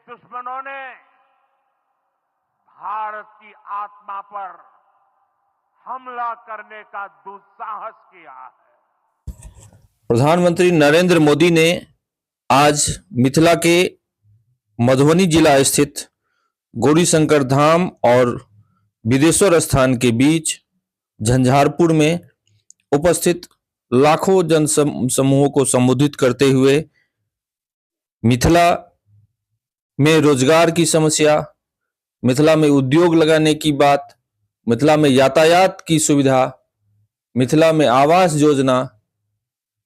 दुश्मनों ने भारत की आत्मा पर हमला करने का दुस्साहस किया है। प्रधानमंत्री नरेंद्र मोदी ने आज मिथिला के मधुबनी जिला स्थित गौरीशंकर धाम और बिदेश्वर स्थान के बीच झंझारपुर में उपस्थित लाखों जन समूहों को संबोधित करते हुए मिथिला में रोजगार की समस्या, मिथिला में उद्योग लगाने की बात, मिथिला में यातायात की सुविधा, मिथिला में आवास योजना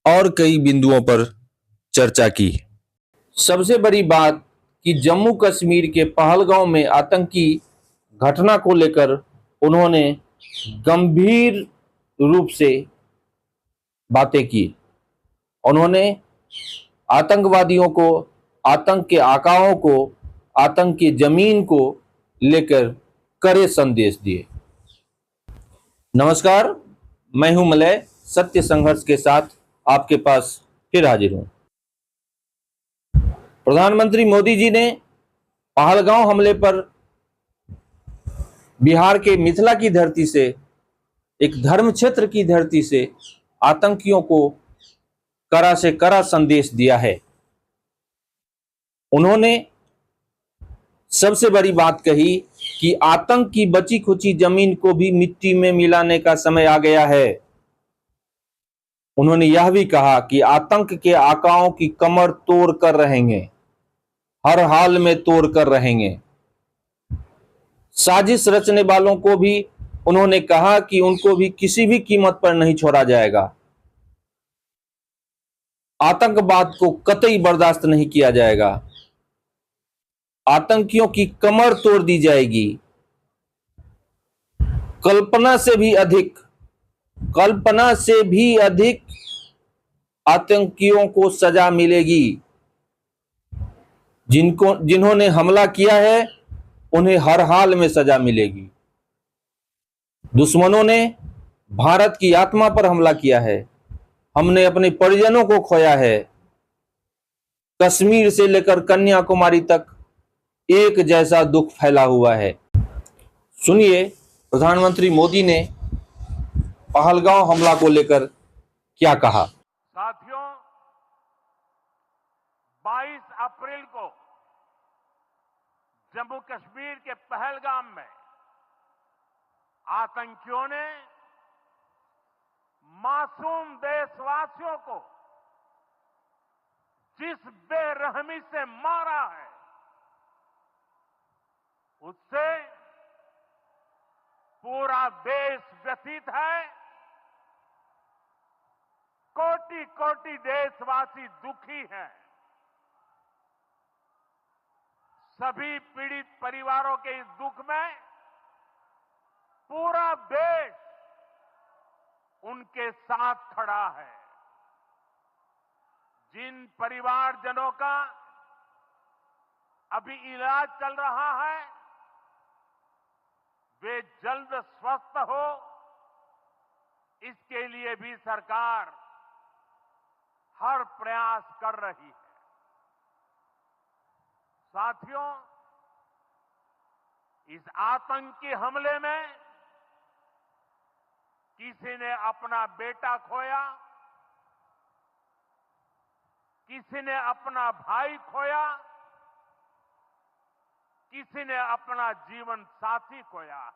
और कई बिंदुओं पर चर्चा की। सबसे बड़ी बात कि जम्मू कश्मीर के पहलगांव में आतंकी घटना को लेकर उन्होंने गंभीर रूप से बातें की। उन्होंने आतंकवादियों को, आतंक के आकाओं को, आतंक की जमीन को लेकर कड़े संदेश दिए। नमस्कार, मैं हूं मलय, सत्य संघर्ष के साथ आपके पास फिर हाजिर हूं। प्रधानमंत्री मोदी जी ने पहलगांव हमले पर बिहार के मिथिला की धरती से, एक धर्म क्षेत्र की धरती से आतंकियों को कड़ा से कड़ा संदेश दिया है। उन्होंने सबसे बड़ी बात कही कि आतंक की बची खुची जमीन को भी मिट्टी में मिलाने का समय आ गया है। उन्होंने यह भी कहा कि आतंक के आकाओं की कमर तोड़ कर रहेंगे, हर हाल में तोड़ कर रहेंगे। साजिश रचने वालों को भी उन्होंने कहा कि उनको भी किसी भी कीमत पर नहीं छोड़ा जाएगा। आतंकवाद को कतई बर्दाश्त नहीं किया जाएगा। आतंकियों की कमर तोड़ दी जाएगी। कल्पना से भी अधिक आतंकियों को सजा मिलेगी। जिन्होंने हमला किया है उन्हें हर हाल में सजा मिलेगी। दुश्मनों ने भारत की आत्मा पर हमला किया है। हमने अपने परिजनों को खोया है। कश्मीर से लेकर कन्याकुमारी तक एक जैसा दुख फैला हुआ है। सुनिए प्रधानमंत्री मोदी ने पहलगांव हमला को लेकर क्या कहा। साथियों, 22 अप्रैल को जम्मू कश्मीर के पहलगाम में आतंकियों ने मासूम देशवासियों को जिस बेरहमी से मारा है, उससे पूरा देश व्यथित है। कोटि कोटि देशवासी दुखी हैं। सभी पीड़ित परिवारों के इस दुख में पूरा देश उनके साथ खड़ा है। जिन परिवारजनों का अभी इलाज चल रहा है, वे जल्द स्वस्थ हो, इसके लिए भी सरकार हर प्रयास कर रही है। साथियों, इस आतंकी हमले में किसी ने अपना बेटा खोया, किसी ने अपना भाई खोया, किसी ने अपना जीवन साथी खोया है।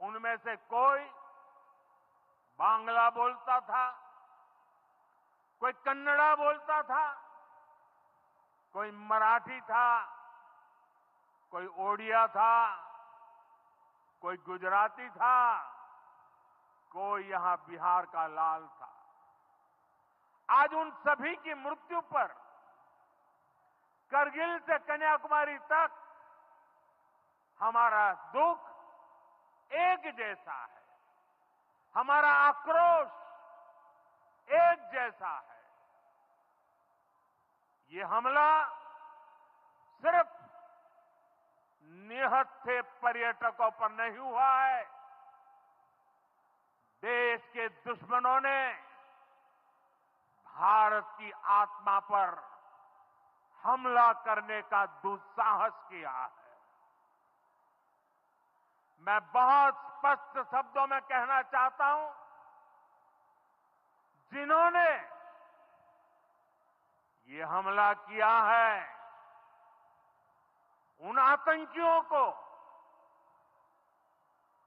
उनमें से कोई बांग्ला बोलता था, कोई कन्नड़ा बोलता था, कोई मराठी था, कोई ओडिया था, कोई गुजराती था, कोई यहां बिहार का लाल था। आज उन सभी की मृत्यु पर करगिल से कन्याकुमारी तक हमारा दुख एक जैसा है, हमारा आक्रोश एक जैसा है। ये हमला सिर्फ निहत्थे पर्यटकों पर नहीं हुआ है। देश के दुश्मनों ने भारत की आत्मा पर हमला करने का दुस्साहस किया है। मैं बहुत स्पष्ट शब्दों में कहना चाहता हूं, जिन्होंने ये हमला किया है, उन आतंकियों को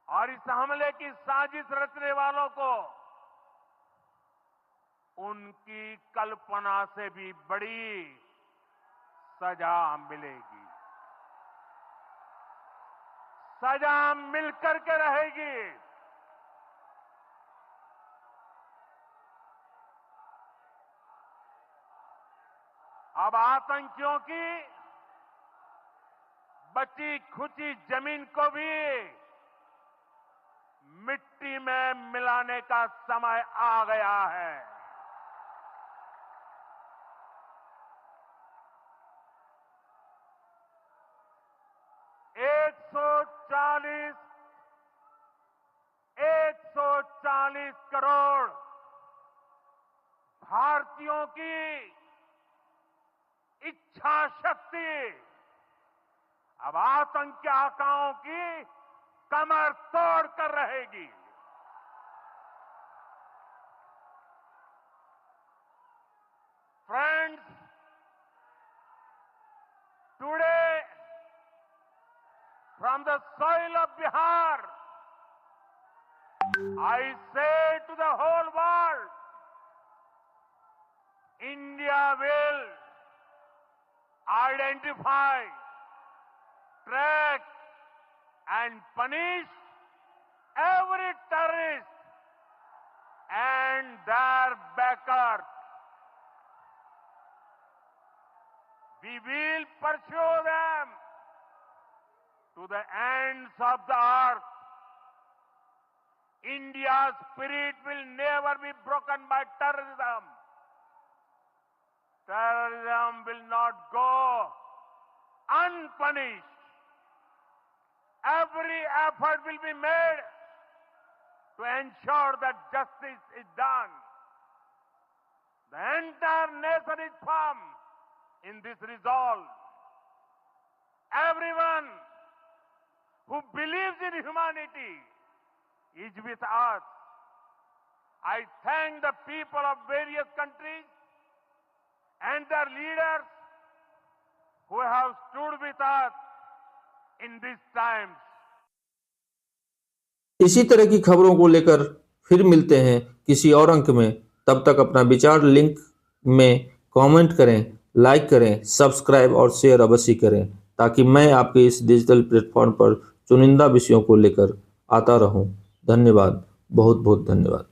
और इस हमले की साजिश रचने वालों को उनकी कल्पना से भी बड़ी सजा मिलेगी। सजा मिलकर के रहेगी। अब आतंकियों की बची खुची जमीन को भी मिट्टी में मिलाने का समय आ गया है। एक सौ चालीस करोड़ भारतीयों की इच्छा शक्ति अब आतंकी आकाओं की कमर तोड़ कर रहेगी। Friends, today from the soil of Bihar, I say to the whole world, India will identify, track and punish every terrorist and their backers. We will pursue them to the ends of the earth. India's spirit will never be broken by terrorism. Terrorism will not go unpunished. Every effort will be made to ensure that justice is done. The entire nation is firm in this resolve. Everyone who believes in humanity is with us. I thank the people of various countries and their leaders who have stood with us in these times. इसी तरह की खबरों को लेकर फिर मिलते हैं किसी और अंक में। तब तक अपना विचार लिंक में कमेंट करें, लाइक करें, सब्सक्राइब और शेयर अवश्य करें, ताकि मैं आपके इस डिजिटल प्लेटफॉर्म पर चुनिंदा विषयों को लेकर आता रहूं। धन्यवाद, बहुत बहुत धन्यवाद।